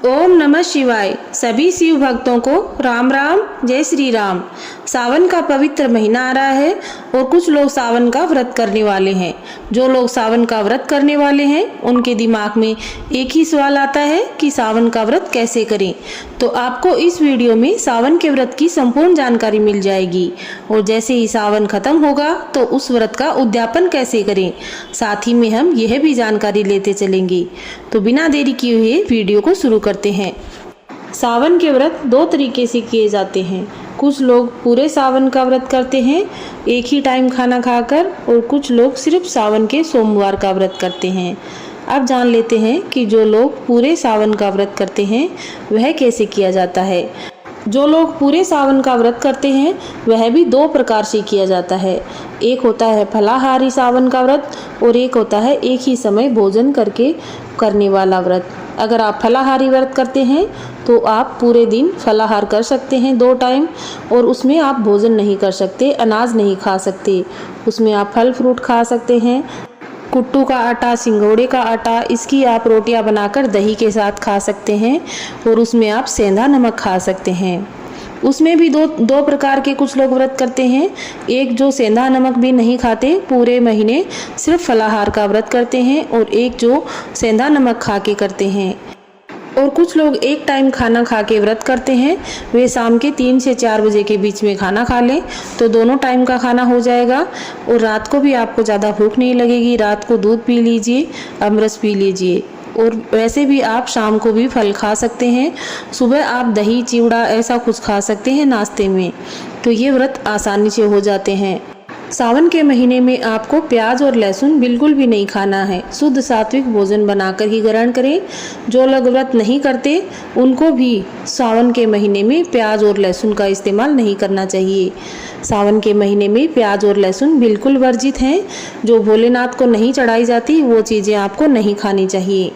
ओम नमः शिवाय। सभी शिव भक्तों को राम राम, जय श्री राम। सावन का पवित्र महीना आ रहा है और कुछ लोग सावन का व्रत करने वाले हैं। जो लोग सावन का व्रत करने वाले हैं उनके दिमाग में एक ही सवाल आता है कि सावन का व्रत कैसे करें। तो आपको इस वीडियो में सावन के व्रत की संपूर्ण जानकारी मिल जाएगी और जैसे ही सावन खत्म होगा तो उस व्रत का उद्यापन कैसे करें, साथ ही में हम यह भी जानकारी लेते चलेंगे। तो बिना देरी किए हुए वीडियो को शुरू करते हैं। सावन के व्रत दो तरीके से किए जाते हैं। कुछ लोग पूरे सावन का व्रत करते हैं एक ही टाइम खाना खाकर, और कुछ लोग सिर्फ सावन के सोमवार का व्रत करते हैं। अब जान लेते हैं कि जो लोग पूरे सावन का व्रत करते हैं वह कैसे किया जाता है। जो लोग पूरे सावन का व्रत करते हैं वह भी दो प्रकार से किया जाता है। एक होता है फलाहारी सावन का व्रत और एक होता है एक ही समय भोजन करके करने वाला व्रत। अगर आप फलाहारी व्रत करते हैं तो आप पूरे दिन फलाहार कर सकते हैं 2 टाइम, और उसमें आप भोजन नहीं कर सकते, अनाज नहीं खा सकते। उसमें आप फल फ्रूट खा सकते हैं। कुट्टू का आटा, सिंगोड़े का आटा, इसकी आप रोटियां बनाकर दही के साथ खा सकते हैं और उसमें आप सेंधा नमक खा सकते हैं। उसमें भी दो प्रकार के कुछ लोग व्रत करते हैं। एक जो सेंधा नमक भी नहीं खाते, पूरे महीने सिर्फ फलाहार का व्रत करते हैं, और एक जो सेंधा नमक खा के करते हैं। और कुछ लोग एक टाइम खाना खा के व्रत करते हैं। वे शाम के 3 से 4 बजे के बीच में खाना खा लें तो दोनों टाइम का खाना हो जाएगा, और रात को भी आपको ज़्यादा भूख नहीं लगेगी। रात को दूध पी लीजिए, अमरस पी लीजिए, और वैसे भी आप शाम को भी फल खा सकते हैं। सुबह आप दही चिवड़ा ऐसा कुछ खा सकते हैं नाश्ते में। तो ये व्रत आसानी से हो जाते हैं। सावन के महीने में आपको प्याज और लहसुन बिल्कुल भी नहीं खाना है। शुद्ध सात्विक भोजन बनाकर ही ग्रहण करें। जो लोग व्रत नहीं करते उनको भी सावन के महीने में प्याज और लहसुन का इस्तेमाल नहीं करना चाहिए। सावन के महीने में प्याज और लहसुन बिल्कुल वर्जित हैं। जो भोलेनाथ को नहीं चढ़ाई जाती वो चीज़ें आपको नहीं खानी चाहिए।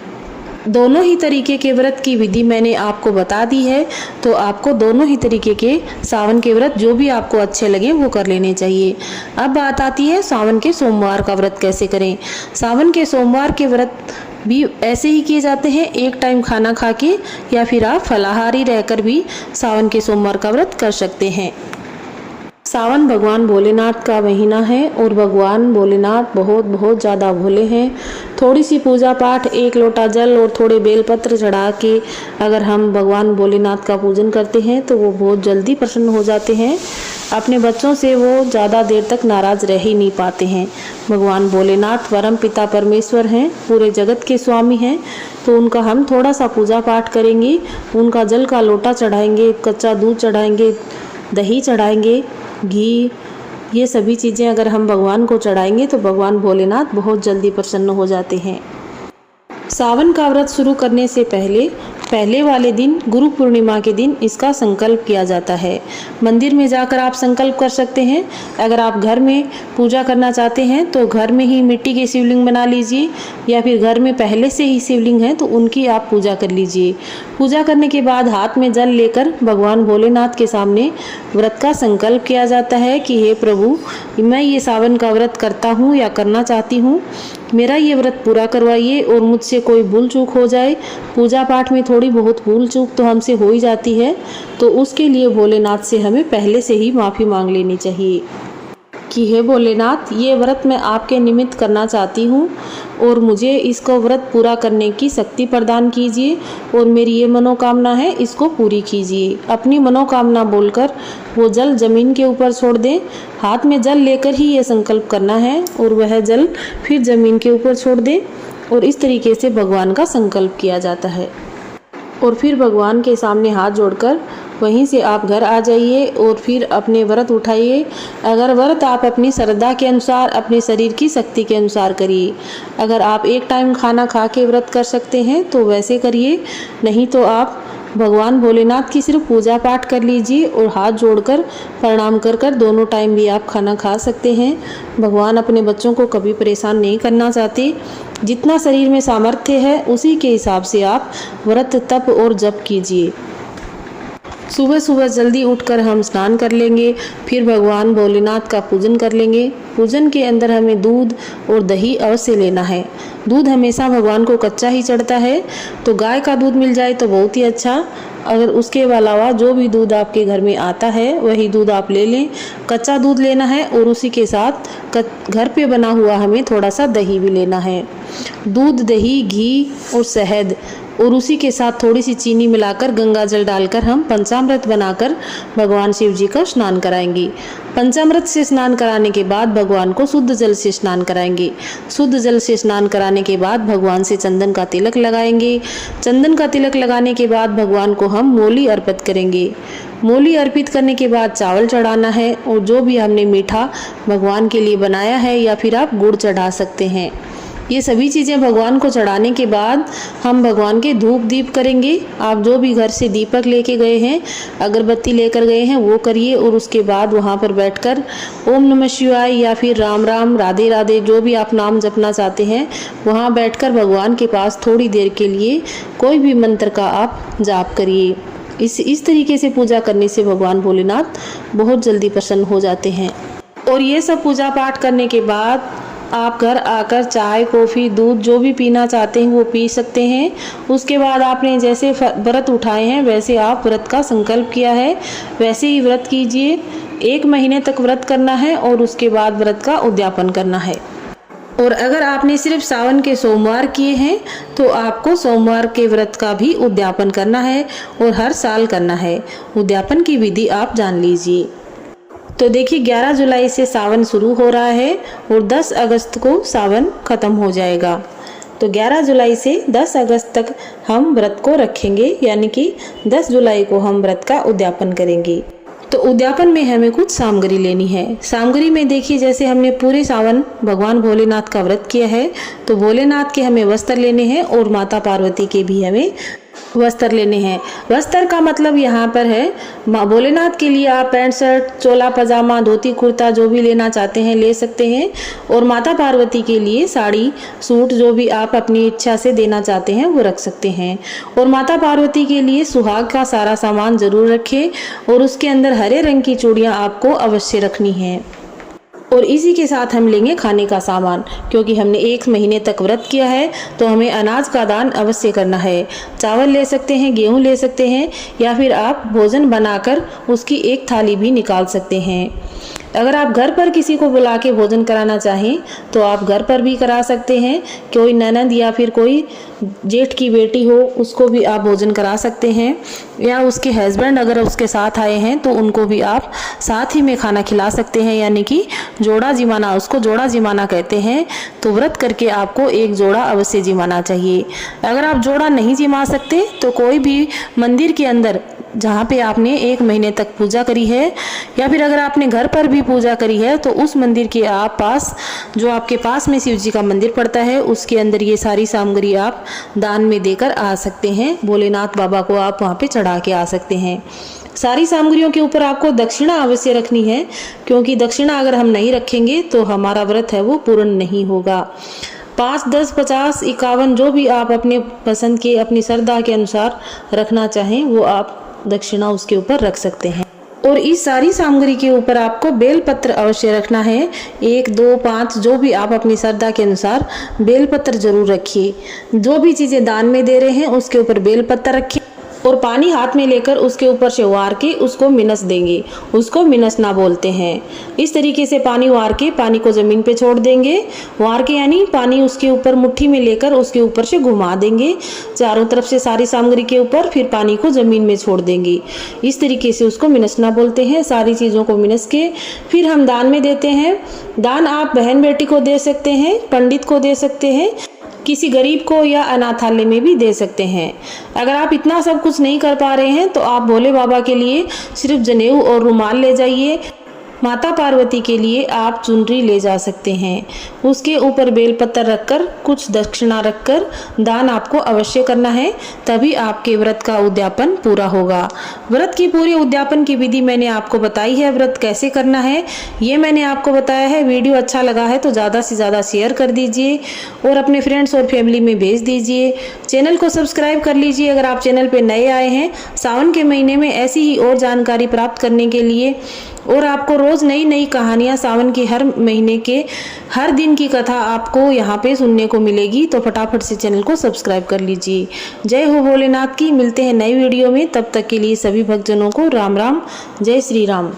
दोनों ही तरीके के व्रत की विधि मैंने आपको बता दी है, तो आपको दोनों ही तरीके के सावन के व्रत जो भी आपको अच्छे लगे वो कर लेने चाहिए। अब बात आती है सावन के सोमवार का व्रत कैसे करें। सावन के सोमवार के व्रत भी ऐसे ही किए जाते हैं, एक टाइम खाना खा के, या फिर आप फलाहारी रहकर भी सावन के सोमवार का व्रत कर सकते हैं। सावन भगवान भोलेनाथ का महीना है और भगवान भोलेनाथ बहुत ज़्यादा भोले हैं। थोड़ी सी पूजा पाठ, 1 लोटा जल और थोड़े बेलपत्र चढ़ा के अगर हम भगवान भोलेनाथ का पूजन करते हैं तो वो बहुत जल्दी प्रसन्न हो जाते हैं। अपने बच्चों से वो ज़्यादा देर तक नाराज़ रह ही नहीं पाते हैं। भगवान भोलेनाथ परम पिता परमेश्वर हैं, पूरे जगत के स्वामी हैं। तो उनका हम थोड़ा सा पूजा पाठ करेंगे, उनका जल का लोटा चढ़ाएंगे, कच्चा दूध चढ़ाएंगे, दही चढ़ाएंगे, घी, ये सभी चीज़ें अगर हम भगवान को चढ़ाएंगे तो भगवान भोलेनाथ बहुत जल्दी प्रसन्न हो जाते हैं। सावन का व्रत शुरू करने से पहले वाले दिन, गुरु पूर्णिमा के दिन, इसका संकल्प किया जाता है। मंदिर में जाकर आप संकल्प कर सकते हैं। अगर आप घर में पूजा करना चाहते हैं तो घर में ही मिट्टी के शिवलिंग बना लीजिए, या फिर घर में पहले से ही शिवलिंग है तो उनकी आप पूजा कर लीजिए। पूजा करने के बाद हाथ में जल लेकर भगवान भोलेनाथ के सामने व्रत का संकल्प किया जाता है कि हे प्रभु, मैं ये सावन का व्रत करता हूँ या करना चाहती हूँ, मेरा ये व्रत पूरा करवाइए, और मुझसे कोई भूल चूक हो जाए, पूजा पाठ में थोड़ी बहुत भूल चूक तो हमसे हो ही जाती है, तो उसके लिए भोलेनाथ से हमें पहले से ही माफ़ी मांग लेनी चाहिए कि हे भोलेनाथ, ये व्रत मैं आपके निमित्त करना चाहती हूँ और मुझे इसको व्रत पूरा करने की शक्ति प्रदान कीजिए, और मेरी ये मनोकामना है इसको पूरी कीजिए। अपनी मनोकामना बोलकर वो जल जमीन के ऊपर छोड़ दें। हाथ में जल लेकर ही ये संकल्प करना है और वह जल फिर जमीन के ऊपर छोड़ दें, और इस तरीके से भगवान का संकल्प किया जाता है। और फिर भगवान के सामने हाथ जोड़कर वहीं से आप घर आ जाइए और फिर अपने व्रत उठाइए। अगर व्रत आप अपनी श्रद्धा के अनुसार, अपने शरीर की शक्ति के अनुसार करिए। अगर आप एक टाइम खाना खा के व्रत कर सकते हैं तो वैसे करिए, नहीं तो आप भगवान भोलेनाथ की सिर्फ पूजा पाठ कर लीजिए और हाथ जोड़कर प्रणाम कर दोनों टाइम भी आप खाना खा सकते हैं। भगवान अपने बच्चों को कभी परेशान नहीं करना चाहते। जितना शरीर में सामर्थ्य है उसी के हिसाब से आप व्रत, तप और जप कीजिए। सुबह सुबह जल्दी उठकर हम स्नान कर लेंगे, फिर भगवान भोलेनाथ का पूजन कर लेंगे। पूजन के अंदर हमें दूध और दही अवश्य लेना है। दूध हमेशा भगवान को कच्चा ही चढ़ता है, तो गाय का दूध मिल जाए तो बहुत ही अच्छा। अगर उसके अलावा जो भी दूध आपके घर में आता है वही दूध आप ले लें। कच्चा दूध लेना है और उसी के साथ घर पे बना हुआ हमें थोड़ा सा दही भी लेना है। दूध, दही, घी और शहद और उसी के साथ थोड़ी सी चीनी मिलाकर गंगा जल डालकर हम पंचामृत बनाकर भगवान शिव जी का स्नान कराएंगे। पंचामृत से स्नान कराने के बाद भगवान को शुद्ध जल से स्नान कराएंगे। शुद्ध जल से स्नान कराने के बाद भगवान से चंदन का तिलक लगाएंगे। चंदन का तिलक लगाने के बाद भगवान को हम मोली अर्पित करेंगे। मोली अर्पित करने के बाद चावल चढ़ाना है और जो भी हमने मीठा भगवान के लिए बनाया है या फिर आप गुड़ चढ़ा सकते हैं। ये सभी चीज़ें भगवान को चढ़ाने के बाद हम भगवान के धूप दीप करेंगे। आप जो भी घर से दीपक लेके गए हैं, अगरबत्ती लेकर गए हैं, वो करिए और उसके बाद वहाँ पर बैठकर ओम नमः शिवाय या फिर राम राम, राधे राधे, जो भी आप नाम जपना चाहते हैं वहाँ बैठकर भगवान के पास थोड़ी देर के लिए कोई भी मंत्र का आप जाप करिए। इस तरीके से पूजा करने से भगवान भोलेनाथ बहुत जल्दी प्रसन्न हो जाते हैं। और ये सब पूजा पाठ करने के बाद आप घर आकर चाय, कॉफ़ी, दूध जो भी पीना चाहते हैं वो पी सकते हैं। उसके बाद आपने जैसे व्रत उठाए हैं वैसे आप व्रत का संकल्प किया है वैसे ही व्रत कीजिए। 1 महीने तक व्रत करना है और उसके बाद व्रत का उद्यापन करना है। और अगर आपने सिर्फ सावन के सोमवार किए हैं तो आपको सोमवार के व्रत का भी उद्यापन करना है और हर साल करना है। उद्यापन की विधि आप जान लीजिए। तो देखिए 11 जुलाई से सावन शुरू हो रहा है और 10 अगस्त को सावन खत्म हो जाएगा। तो 11 जुलाई से 10 अगस्त तक हम व्रत को रखेंगे, यानी कि 10 जुलाई को हम व्रत का उद्यापन करेंगे। तो उद्यापन में हमें कुछ सामग्री लेनी है। सामग्री में देखिए जैसे हमने पूरे सावन भगवान भोलेनाथ का व्रत किया है तो भोलेनाथ के हमें वस्त्र लेने हैं और माता पार्वती के भी हमें वस्त्र लेने हैं। वस्त्र का मतलब यहाँ पर है माँ भोलेनाथ के लिए आप पैंट शर्ट, चोला पजामा, धोती कुर्ता जो भी लेना चाहते हैं ले सकते हैं। और माता पार्वती के लिए साड़ी, सूट जो भी आप अपनी इच्छा से देना चाहते हैं वो रख सकते हैं। और माता पार्वती के लिए सुहाग का सारा सामान जरूर रखें और उसके अंदर हरे रंग की चूड़ियाँ आपको अवश्य रखनी है। और इसी के साथ हम लेंगे खाने का सामान, क्योंकि हमने 1 महीने तक व्रत किया है तो हमें अनाज का दान अवश्य करना है। चावल ले सकते हैं, गेहूं ले सकते हैं या फिर आप भोजन बनाकर उसकी एक थाली भी निकाल सकते हैं। अगर आप घर पर किसी को बुला के भोजन कराना चाहें तो आप घर पर भी करा सकते हैं। कोई ननद या फिर कोई जेठ की बेटी हो उसको भी आप भोजन करा सकते हैं, या उसके हस्बैंड अगर उसके साथ आए हैं तो उनको भी आप साथ ही में खाना खिला सकते हैं, यानी कि जोड़ा जिमाना, उसको जोड़ा जिमाना कहते हैं। तो व्रत करके आपको एक जोड़ा अवश्य जिमाना चाहिए। अगर आप जोड़ा नहीं जिमा सकते तो कोई भी मंदिर के अंदर जहाँ पे आपने 1 महीने तक पूजा करी है या फिर अगर आपने घर पर भी पूजा करी है तो उस मंदिर के आप पास जो आपके पास में शिव जी का मंदिर पड़ता है उसके अंदर ये सारी सामग्री आप दान में देकर आ सकते हैं। भोलेनाथ बाबा को आप वहाँ पे चढ़ा के आ सकते हैं। सारी सामग्रियों के ऊपर आपको दक्षिणा अवश्य रखनी है, क्योंकि दक्षिणा अगर हम नहीं रखेंगे तो हमारा व्रत है वो पूर्ण नहीं होगा। 5, 10, 50, 51 जो भी आप अपने पसंद के, अपनी श्रद्धा के अनुसार रखना चाहें वो आप दक्षिणा उसके ऊपर रख सकते हैं। और इस सारी सामग्री के ऊपर आपको बेलपत्र अवश्य रखना है। 1, 2, 5 जो भी आप अपनी श्रद्धा के अनुसार बेलपत्र जरूर रखिए। जो भी चीज़ें दान में दे रहे हैं उसके ऊपर बेलपत्र रखिए और पानी हाथ में लेकर उसके ऊपर से वार के उसको मिनस देंगे। उसको मिनसना बोलते हैं। इस तरीके से पानी वार के पानी को ज़मीन पे छोड़ देंगे। वार के यानी पानी उसके ऊपर मुट्ठी में लेकर उसके ऊपर से घुमा देंगे चारों तरफ से सारी सामग्री के ऊपर, फिर पानी को ज़मीन में छोड़ देंगे। इस तरीके से उसको मिनसना बोलते हैं। सारी चीज़ों को मिनस के फिर हम दान में देते हैं। दान आप बहन बेटी को दे सकते हैं, पंडित को दे सकते हैं, किसी गरीब को या अनाथालय में भी दे सकते हैं। अगर आप इतना सब कुछ नहीं कर पा रहे हैं तो आप भोले बाबा के लिए सिर्फ जनेऊ और रुमाल ले जाइए। माता पार्वती के लिए आप चुनरी ले जा सकते हैं। उसके ऊपर बेलपत्र रखकर कुछ दक्षिणा रखकर दान आपको अवश्य करना है, तभी आपके व्रत का उद्यापन पूरा होगा। व्रत की पूरी उद्यापन की विधि मैंने आपको बताई है। व्रत कैसे करना है ये मैंने आपको बताया है। वीडियो अच्छा लगा है तो ज़्यादा से ज़्यादा शेयर कर दीजिए और अपने फ्रेंड्स और फैमिली में भेज दीजिए। चैनल को सब्सक्राइब कर लीजिए अगर आप चैनल पे नए आए हैं। सावन के महीने में ऐसी ही और जानकारी प्राप्त करने के लिए और आपको रोज़ नई नई कहानियाँ सावन की हर महीने के हर दिन की कथा आपको यहाँ पे सुनने को मिलेगी, तो फटाफट से चैनल को सब्सक्राइब कर लीजिए। जय हो भोलेनाथ की। मिलते हैं नई वीडियो में, तब तक के लिए सभी भक्तजनों को राम राम, जय श्री राम।